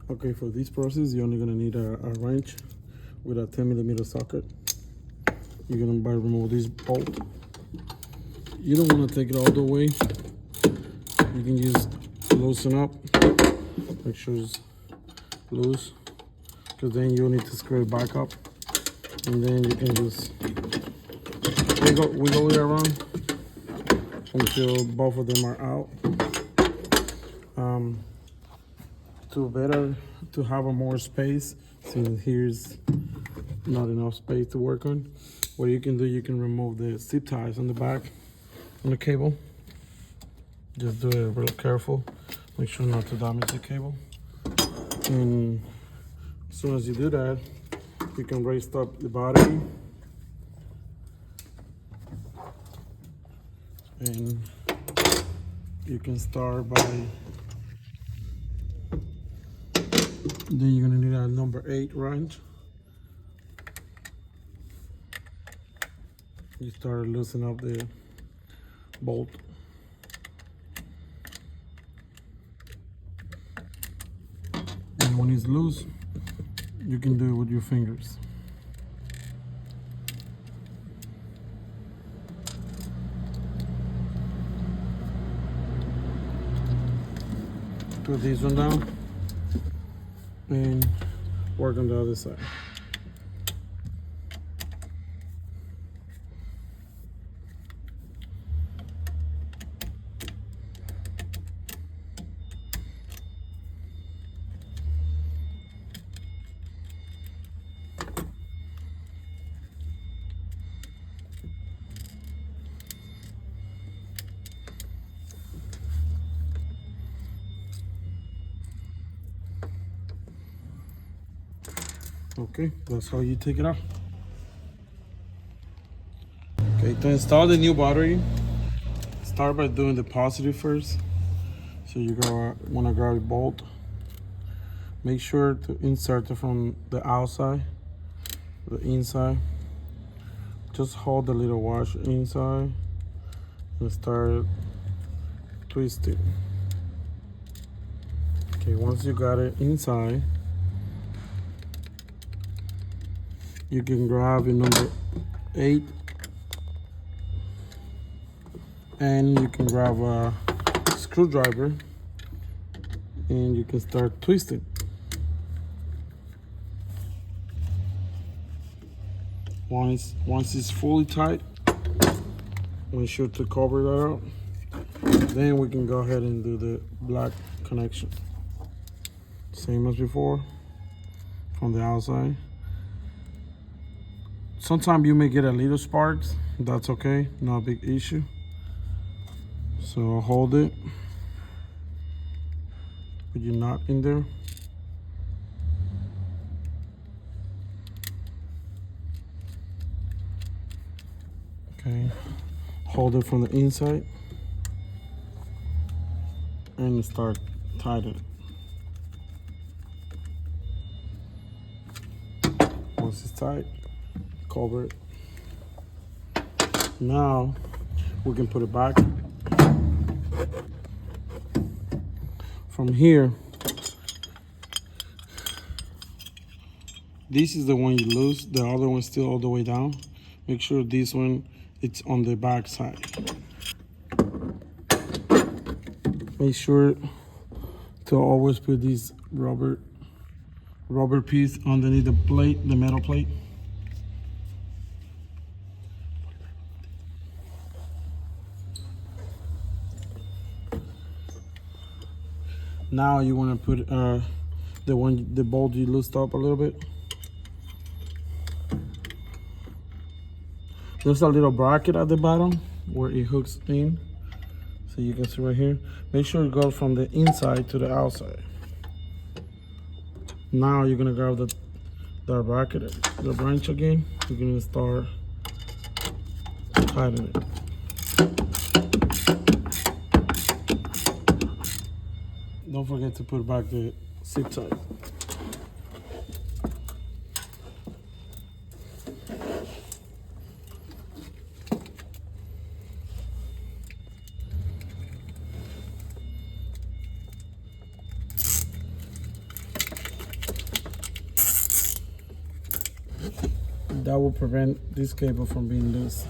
Okay, for this process, you're only gonna need a wrench with a 10mm socket. You're gonna remove this bolt. You don't wanna take it all the way. You can just loosen up. Make sure it's loose, because then you'll need to screw it back up. And then you can just wiggle it around until both of them are out. To have a more space, since here's not enough space to work on, what you can do, you can remove the zip ties on the back on the cable. Just do it real careful. Make sure not to damage the cable. And as soon as you do that, you can raise up the battery. And you can start by, then you're gonna need a number 8 wrench. You start loosening up the bolt. And when it's loose, you can do it with your fingers. Put this one down and work on the other side. Okay, that's how you take it out. Okay, to install the new battery, start by doing the positive first. So you're gonna wanna grab a bolt. Make sure to insert it from the outside, the inside. Just hold the little wash inside and start twisting. Okay, once you got it inside, you can grab your number 8 and you can grab a screwdriver and you can start twisting. Once it's fully tight, make sure to cover that up. Then we can go ahead and do the black connection. Same as before, from the outside. Sometimes you may get a little sparks, that's okay, not a big issue. So hold it with your knot in there. Okay, hold it from the inside and start tightening. Once it's tight, cover it. Now we can put it back. From here, this is the one you lose, the other one's still all the way down. Make sure this one, it's on the back side. Make sure to always put this rubber piece underneath the plate, the metal plate. Now you want to put the bolt you loosened up a little bit. There's a little bracket at the bottom where it hooks in. So you can see right here. Make sure it goes from the inside to the outside. Now you're gonna grab the bracket, the branch again. You're gonna start tightening it. Don't forget to put back the zip tie. That will prevent this cable from being loose.